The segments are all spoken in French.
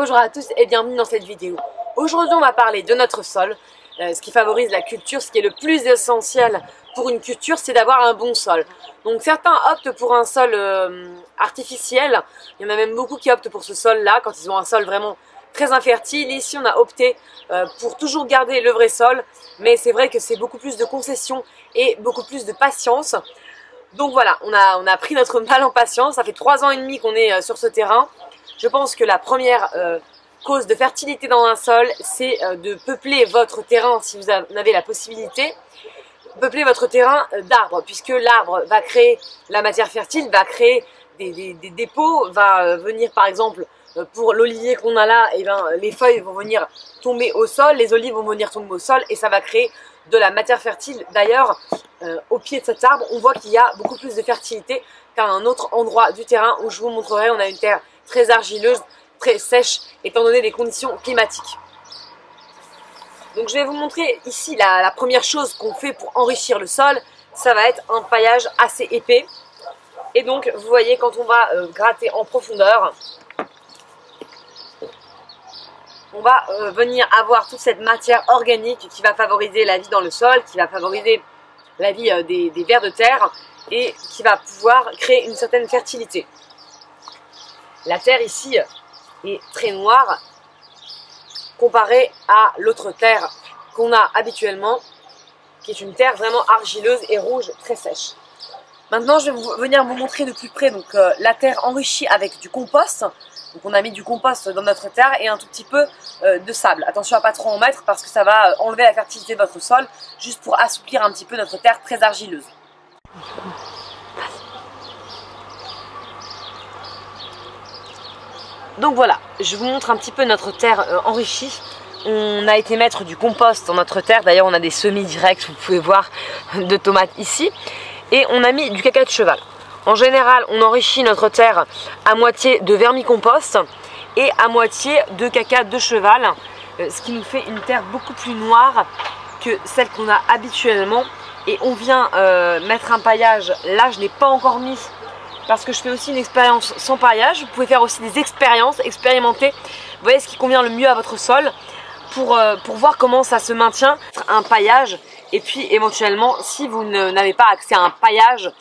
Bonjour à tous et bienvenue dans cette vidéo. Aujourd'hui on va parler de notre sol, ce qui favorise la culture, ce qui est le plus essentiel pour une culture, c'est d'avoir un bon sol. Donc certains optent pour un sol artificiel, il y en a même beaucoup qui optent pour ce sol là quand ils ont un sol vraiment très infertile. Ici on a opté pour toujours garder le vrai sol, mais c'est vrai que c'est beaucoup plus de concessions et beaucoup plus de patience. Donc voilà, on a pris notre mal en patience, ça fait 3 ans et demi qu'on est sur ce terrain. Je pense que la première cause de fertilité dans un sol, c'est de peupler votre terrain, si vous en avez la possibilité, peupler votre terrain d'arbres, puisque l'arbre va créer la matière fertile, va créer des dépôts, va venir par exemple, pour l'olivier qu'on a là, et ben, les feuilles vont venir tomber au sol, les olives vont venir tomber au sol, et ça va créer de la matière fertile. D'ailleurs, au pied de cet arbre, on voit qu'il y a beaucoup plus de fertilité qu'à un autre endroit du terrain où je vous montrerai, on a une terre très argileuse, très sèche, étant donné les conditions climatiques. Donc je vais vous montrer ici la première chose qu'on fait pour enrichir le sol, ça va être un paillage assez épais. Et donc vous voyez, quand on va gratter en profondeur, on va venir avoir toute cette matière organique qui va favoriser la vie dans le sol, qui va favoriser la vie des vers de terre et qui va pouvoir créer une certaine fertilité. La terre ici est très noire comparée à l'autre terre qu'on a habituellement, qui est une terre vraiment argileuse et rouge, très sèche. Maintenant, je vais venir vous montrer de plus près donc, la terre enrichie avec du compost. Donc on a mis du compost dans notre terre et un tout petit peu de sable. Attention à pas trop en mettre parce que ça va enlever la fertilité de votre sol, juste pour assouplir un petit peu notre terre très argileuse. Donc voilà, je vous montre un petit peu notre terre enrichie. On a été mettre du compost dans notre terre. D'ailleurs, on a des semis directs, vous pouvez voir, de tomates ici. Et on a mis du caca de cheval. En général, on enrichit notre terre à moitié de vermicompost et à moitié de caca de cheval, ce qui nous fait une terre beaucoup plus noire que celle qu'on a habituellement. Et on vient mettre un paillage. Là, je ne l'ai pas encore mis parce que je fais aussi une expérience sans paillage. Vous pouvez faire aussi des expériences, expérimenter. Vous voyez ce qui convient le mieux à votre sol pour voir comment ça se maintient. Un paillage, et puis éventuellement, si vous n'avez pas accès à un paillage,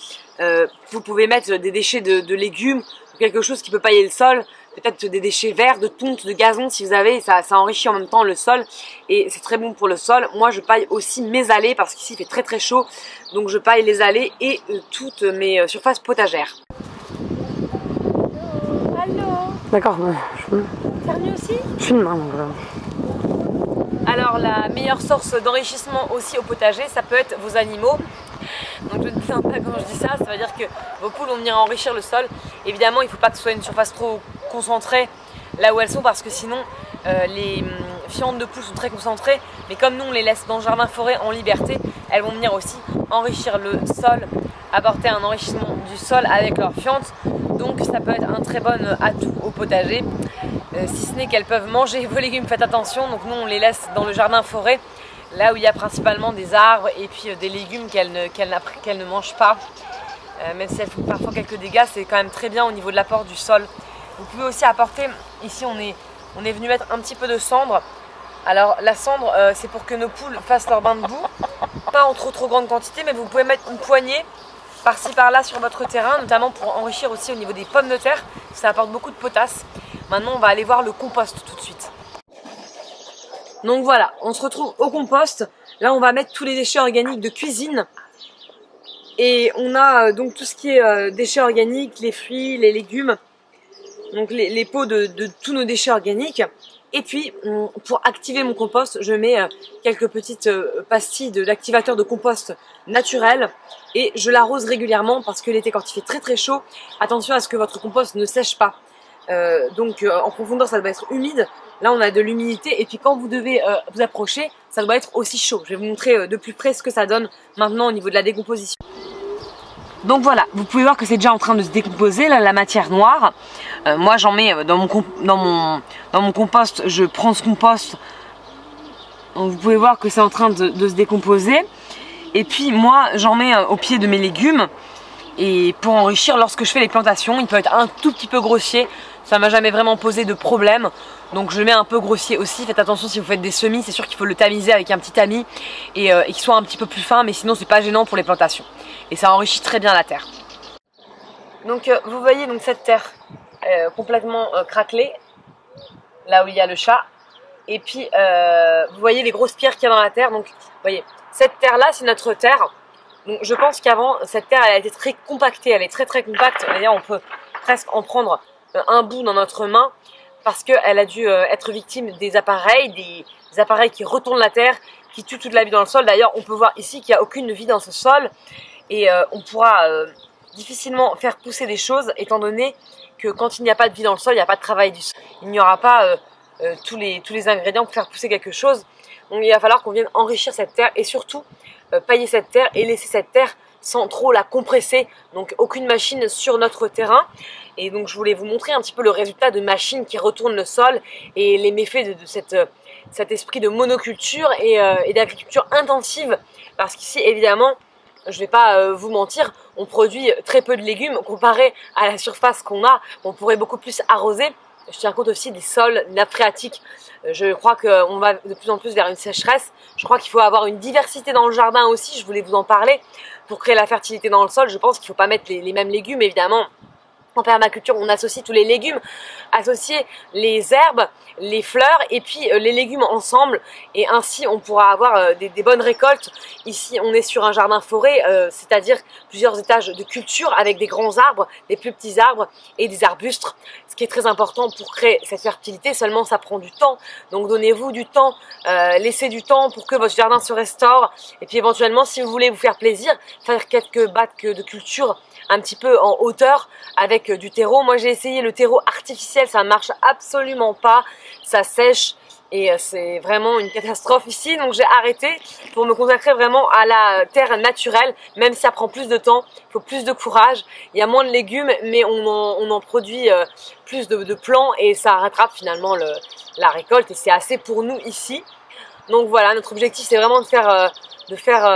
vous pouvez mettre des déchets de légumes, quelque chose qui peut pailler le sol, peut-être des déchets verts, de tonte, de gazon si vous avez, ça enrichit en même temps le sol et c'est très bon pour le sol. Moi je paille aussi mes allées parce qu'ici il fait très très chaud, donc je paille les allées et toutes mes surfaces potagères. Allô. D'accord, Ternu aussi. Je suis une main, voilà. Alors la meilleure source d'enrichissement aussi au potager, ça peut être vos animaux. Donc je ne dis pas quand je dis ça, ça veut dire que vos poules vont venir enrichir le sol. Évidemment, il ne faut pas que ce soit une surface trop concentrée là où elles sont parce que sinon les fientes de poules sont très concentrées. Mais comme nous on les laisse dans le jardin forêt en liberté, elles vont venir aussi enrichir le sol, apporter un enrichissement du sol avec leurs fientes. Donc ça peut être un très bon atout au potager. Si ce n'est qu'elles peuvent manger vos légumes, faites attention. Donc nous on les laisse dans le jardin forêt, là où il y a principalement des arbres et puis des légumes qu'elles ne mangent pas. Même si elles font parfois quelques dégâts, c'est quand même très bien au niveau de l'apport du sol. Vous pouvez aussi apporter, ici on est venu mettre un petit peu de cendre. Alors la cendre, c'est pour que nos poules fassent leur bain de boue, pas en trop grande quantité, mais vous pouvez mettre une poignée par-ci par-là sur votre terrain, notamment pour enrichir aussi au niveau des pommes de terre, ça apporte beaucoup de potasse. Maintenant on va aller voir le compost tout de suite. Donc voilà, on se retrouve au compost. Là on va mettre tous les déchets organiques de cuisine. Et on a donc tout ce qui est déchets organiques, les fruits, les légumes. Donc les pots de tous nos déchets organiques. Et puis pour activer mon compost, je mets quelques petites pastilles d'activateur de compost naturel. Et je l'arrose régulièrement parce que l'été quand il fait très très chaud, attention à ce que votre compost ne sèche pas. Donc en profondeur ça doit être humide. Là on a de l'humidité et puis quand vous devez vous approcher, ça doit être aussi chaud. Je vais vous montrer de plus près ce que ça donne maintenant au niveau de la décomposition. Donc voilà, vous pouvez voir que c'est déjà en train de se décomposer là, la matière noire. Moi j'en mets dans mon compost, je prends ce compost. Donc, vous pouvez voir que c'est en train de se décomposer. Et puis moi j'en mets au pied de mes légumes. Et pour enrichir, lorsque je fais les plantations, il peut être un tout petit peu grossier. Ça m'a jamais vraiment posé de problème. Donc je le mets un peu grossier aussi. Faites attention si vous faites des semis, c'est sûr qu'il faut le tamiser avec un petit tamis et qu'il soit un petit peu plus fin, mais sinon c'est pas gênant pour les plantations. Et ça enrichit très bien la terre. Donc vous voyez donc cette terre complètement craquelée, là où il y a le chat. Et puis vous voyez les grosses pierres qu'il y a dans la terre. Donc vous voyez, cette terre là c'est notre terre. Donc je pense qu'avant cette terre elle a été très compactée, elle est très compacte. D'ailleurs on peut presque en prendre un bout dans notre main parce qu'elle a dû être victime des appareils qui retournent la terre, qui tuent toute la vie dans le sol. D'ailleurs on peut voir ici qu'il n'y a aucune vie dans ce sol et on pourra difficilement faire pousser des choses étant donné que quand il n'y a pas de vie dans le sol, il n'y a pas de travail du sol. Il n'y aura pas tous les ingrédients pour faire pousser quelque chose. Donc il va falloir qu'on vienne enrichir cette terre et surtout pailler cette terre et laisser cette terre sans trop la compresser. Donc aucune machine sur notre terrain. Et donc je voulais vous montrer un petit peu le résultat de machines qui retournent le sol et les méfaits de cet esprit de monoculture et d'agriculture intensive. Parce qu'ici évidemment, je ne vais pas vous mentir, on produit très peu de légumes comparé à la surface qu'on a. On pourrait beaucoup plus arroser. Je tiens compte aussi des sols, nappes phréatiques. Je crois qu'on va de plus en plus vers une sécheresse. Je crois qu'il faut avoir une diversité dans le jardin aussi. Je voulais vous en parler. Pour créer la fertilité dans le sol, je pense qu'il ne faut pas mettre les mêmes légumes, évidemment. En permaculture, on associe tous les légumes, associer les herbes, les fleurs et puis les légumes ensemble. Et ainsi, on pourra avoir des bonnes récoltes. Ici, on est sur un jardin forêt, c'est-à-dire plusieurs étages de culture avec des grands arbres, des plus petits arbres et des arbustes. Ce qui est très important pour créer cette fertilité, seulement ça prend du temps. Donc donnez-vous du temps, laissez du temps pour que votre jardin se restaure. Et puis éventuellement, si vous voulez vous faire plaisir, faire quelques bacs de culture un petit peu en hauteur avec du terreau. Moi j'ai essayé le terreau artificiel, ça ne marche absolument pas, ça sèche et c'est vraiment une catastrophe ici. Donc j'ai arrêté pour me consacrer vraiment à la terre naturelle, même si ça prend plus de temps, il faut plus de courage. Il y a moins de légumes mais on en produit plus de plants et ça rattrape finalement la récolte et c'est assez pour nous ici. Donc voilà, notre objectif c'est vraiment de faire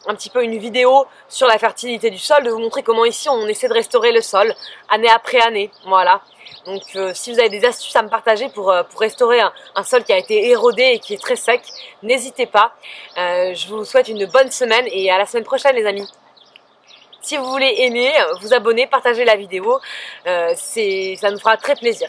un petit peu une vidéo sur la fertilité du sol, de vous montrer comment ici on essaie de restaurer le sol année après année. Voilà. Donc si vous avez des astuces à me partager pour restaurer un sol qui a été érodé et qui est très sec, n'hésitez pas. Je vous souhaite une bonne semaine et à la semaine prochaine les amis. Si vous voulez aimer, vous abonner, partager la vidéo, ça nous fera très plaisir.